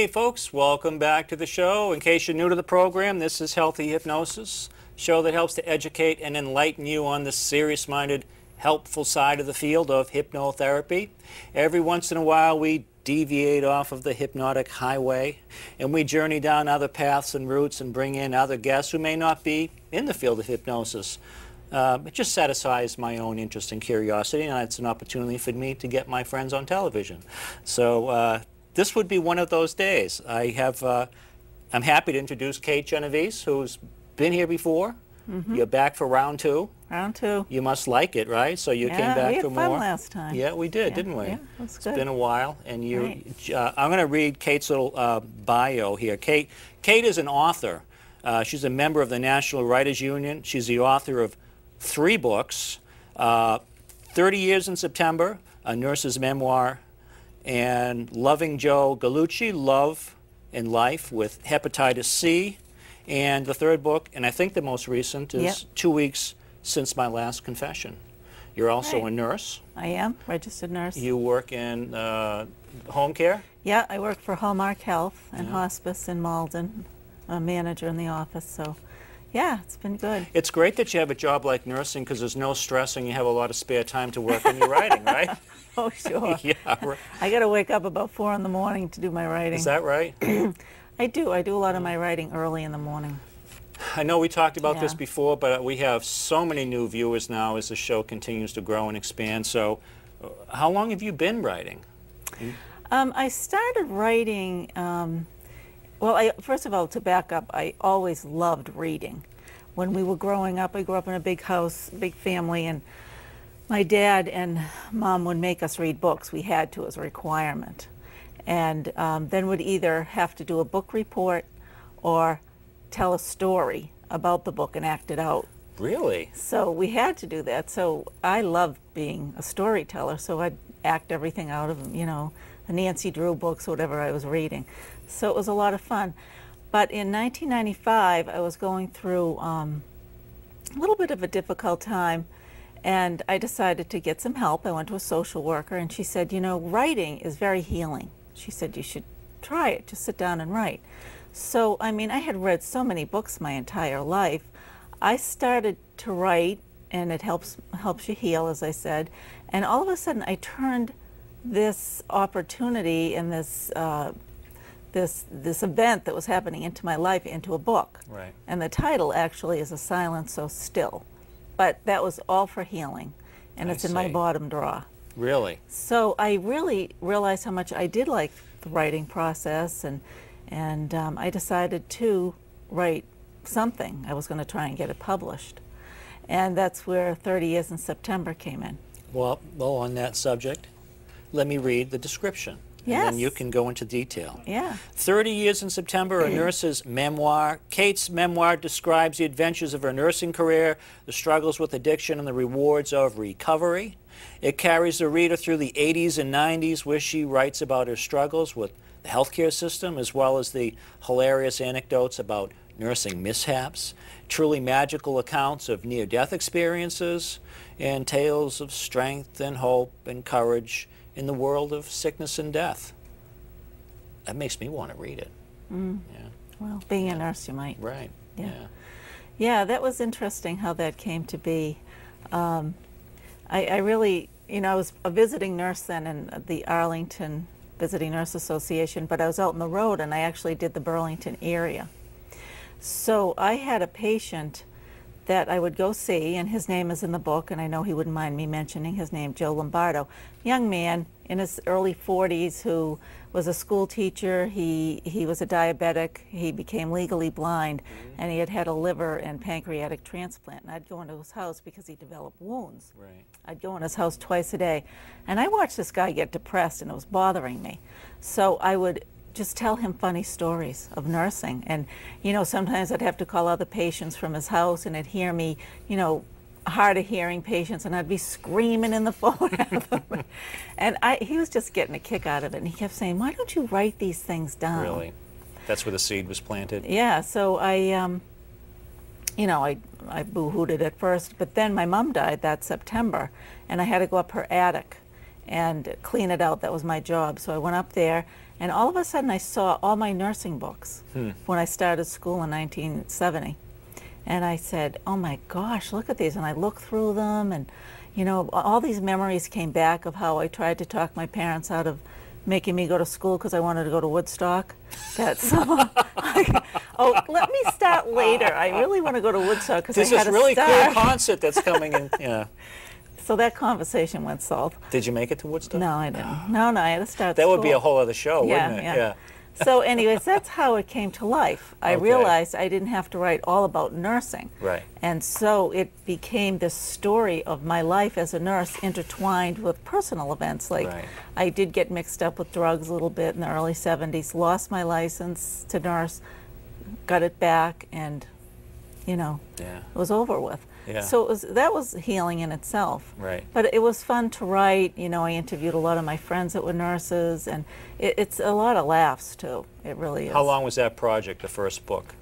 Hey folks, welcome back to the show. In case you're new to the program, this is Healthy Hypnosis, a show that helps to educate and enlighten you on the serious-minded, helpful side of the field of hypnotherapy. Every once in a while we deviate off of the hypnotic highway and we journey down other paths and routes and bring in other guests who may not be in the field of hypnosis. It just satisfies my own interest and curiosity, and it's an opportunity for me to get my friends on television. So this would be one of those days. I'm happy to introduce Kate Genovese, who's been here before. Mm-hmm. You're back for round two. Round two. You must like it, right? So you came back for more. We had fun last time. Yeah, we did, didn't we? Yeah, that's good. It's been a while, and you. Right. I'm going to read Kate's little bio here. Kate is an author. She's a member of the National Writers Union. She's the author of 3 books, 30 Years in September, A Nurse's Memoir, and Loving Joe Gallucci, Love and Life with Hepatitis C. And the 3rd book, and I think the most recent, is 2 weeks since my last confession. You're also a nurse. I am, registered nurse. You work in home care? Yeah, I work for Hallmark Health and Hospice in Malden, a manager in the office, so yeah, it's been good. It's great that you have a job like nursing because there's no stress and you have a lot of spare time to work on your writing, right? Oh, sure. Yeah. Right. I got to wake up about 4 in the morning to do my writing. Is that right? I do a lot of my writing early in the morning. I know we talked about this before, but we have so many new viewers now as the show continues to grow and expand. So how long have you been writing? I started writing, well, first of all, to back up, I always loved reading. When we were growing up, I grew up in a big house, big family, and my dad and mom would make us read books. We had to as a requirement. And then would either have to do a book report or tell a story about the book and act it out. Really? So we had to do that. So I loved being a storyteller, so I'd act everything out of, you know, the Nancy Drew books, whatever I was reading. So it was a lot of fun. But in 1995, I was going through a little bit of a difficult time, and I decided to get some help. I went to a social worker, and she said, you know, writing is very healing. She said, you should try it, just sit down and write. So, I mean, I had read so many books my entire life. I started to write, and it helps you heal, as I said. And all of a sudden, I turned this opportunity and this event that was happening into my life into a book. Right. And the title actually is A Silence So Still. But that was all for healing, and it's in my bottom drawer. Really? So I really realized how much I did like the writing process, and I decided to write something. I was going to try and get it published. And that's where 30 Years in September came in. Well, on that subject, let me read the description. Yes. And then you can go into detail. Yeah. 30 Years in September, a nurse's memoir. Kate's memoir describes the adventures of her nursing career, the struggles with addiction, and the rewards of recovery. It carries the reader through the 80s and 90s, where she writes about her struggles with the healthcare system, as well as the hilarious anecdotes about nursing mishaps, truly magical accounts of near-death experiences, and tales of strength and hope and courage in the world of sickness and death. That makes me want to read it. Yeah. Well, being a nurse, you might. Right. Yeah. Yeah, that was interesting how that came to be. I really, you know, I was a visiting nurse then in the Arlington Visiting Nurse Association, but I was out on the road, and I actually did the Burlington area. So I had a patient that I would go see, and his name is in the book, and I know he wouldn't mind me mentioning his name, Joe Lombardo. Young man in his early 40s who was a school teacher. He was a diabetic. He became legally blind, and he had had a liver and pancreatic transplant. And I'd go into his house because he developed wounds. Right. I'd go in his house twice a day. And I watched this guy get depressed, and it was bothering me. So I would just tell him funny stories of nursing. And, you know, sometimes I'd have to call other patients from his house, and he'd hear me, you know, hard of hearing patients, and I'd be screaming in the phone at them. And he was just getting a kick out of it, and he kept saying, why don't you write these things down? Really? That's where the seed was planted? Yeah, so I boo-hooed it at first, but then my mom died that September, and I had to go up her attic and clean it out. That was my job. So I went up there, And all of a sudden I saw all my nursing books when I started school in 1970. And I said, oh my gosh, look at these. And I looked through them, and you know, all these memories came back of how I tried to talk my parents out of making me go to school because I wanted to go to Woodstock. That's oh, let me start later. I really want to go to Woodstock because I had to start. This is really cool concert that's coming in. Yeah. So that conversation went south. Did you make it to Woodstock? No, I didn't. No, I had to start That school. would be a whole other show, wouldn't it? Yeah. So anyways, that's how it came to life. I realized I didn't have to write all about nursing. Right. And so it became this story of my life as a nurse intertwined with personal events. Like I did get mixed up with drugs a little bit in the early 70s, lost my license to nurse, got it back, and you know, it was over with. Yeah. So that was healing in itself. Right. But it was fun to write. You know, I interviewed a lot of my friends that were nurses, and it's a lot of laughs too. It really is. How long was that project, the first book?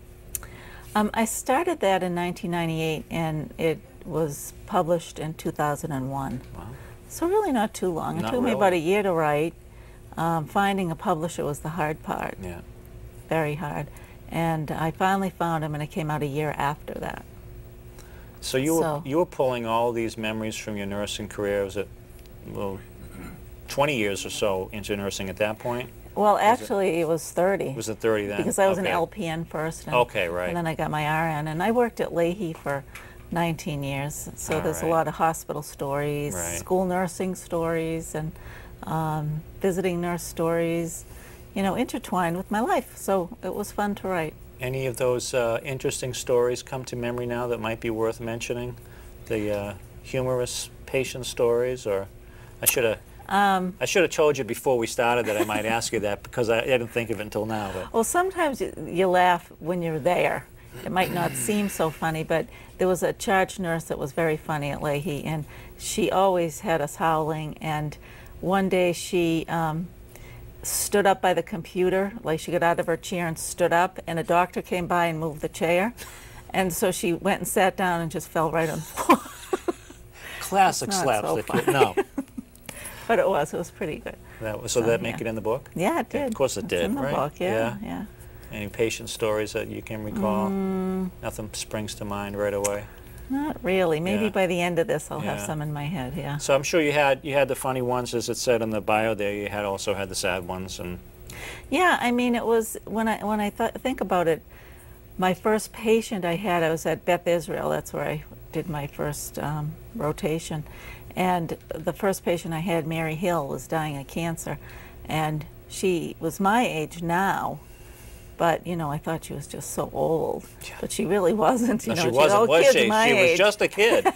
I started that in 1998, and it was published in 2001. Wow. So really not too long. It took me about a year to write. Finding a publisher was the hard part. Yeah. Very hard. And I finally found him, and it came out a year after that. So you were pulling all these memories from your nursing career. Was it, well, 20 years or so into nursing at that point? Well, actually, it was 30. Was it 30 then? Because I was an LPN first. And, and then I got my RN. And I worked at Leahy for 19 years. So there's a lot of hospital stories, school nursing stories, and visiting nurse stories, you know, intertwined with my life. So it was fun to write. Any of those interesting stories come to memory now that might be worth mentioning? The humorous patient stories, or I should have told you before we started that I might ask you that because I didn't think of it until now. But. Well, sometimes you laugh when you're there. It might not seem so funny, but there was a charge nurse that was very funny at Leahy, and she always had us howling. And one day she stood up by the computer, like she got out of her chair and stood up, and a doctor came by and moved the chair, and so she went and sat down and just fell right on the floor. Classic slapstick. So no. But it was pretty good. So did that make it in the book? Yeah, it did. Of course it did, in the book, yeah. Any patient stories that you can recall? Nothing springs to mind right away? Not really. Maybe by the end of this I'll have some in my head, So I'm sure you had the funny ones, as it said in the bio there. You also had the sad ones. And yeah, I mean, it was, when I think about it, my first patient I was at Beth Israel. That's where I did my first rotation. And the first patient I had, Mary Hill, was dying of cancer. And she was my age now. But, you know, I thought she was just so old. But she really wasn't. You know, she wasn't, was she? She was just a kid.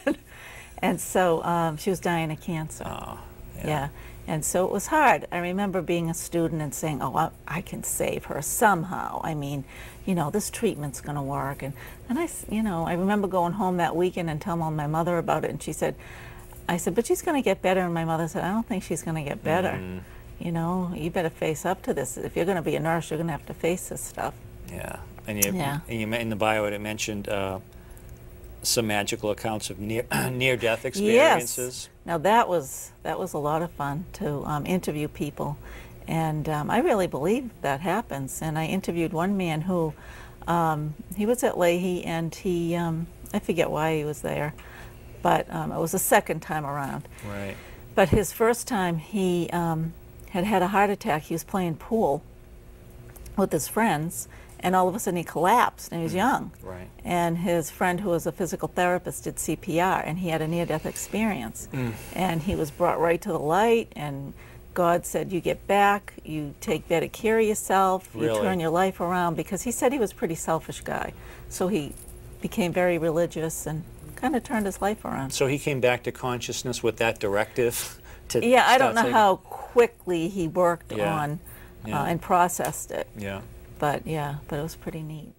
And so she was dying of cancer. Oh, yeah. And so it was hard. I remember being a student and saying, oh, I can save her somehow. I mean, you know, this treatment's going to work. And I remember going home that weekend and telling my mother about it. And I said, but she's going to get better. And my mother said, I don't think she's going to get better. You know, you better face up to this. If you're going to be a nurse, you're going to have to face this stuff. Yeah. And you in the bio it mentioned some magical accounts of near-death experiences. Yes. Now that was a lot of fun to interview people, and I really believe that happens. And I interviewed one man who he was at Leahy, and he I forget why he was there, but it was the second time around. Right. But his first time, he had a heart attack. He was playing pool with his friends, and all of a sudden he collapsed, and he was young. Right. And his friend, who was a physical therapist, did CPR, and he had a near-death experience. And he was brought right to the light, and God said, you get back, you take better care of yourself, you turn your life around, because he said he was a pretty selfish guy. So he became very religious and kind of turned his life around. So he came back to consciousness with that directive? I don't know how quickly he worked on and processed it. Yeah. But it was pretty neat.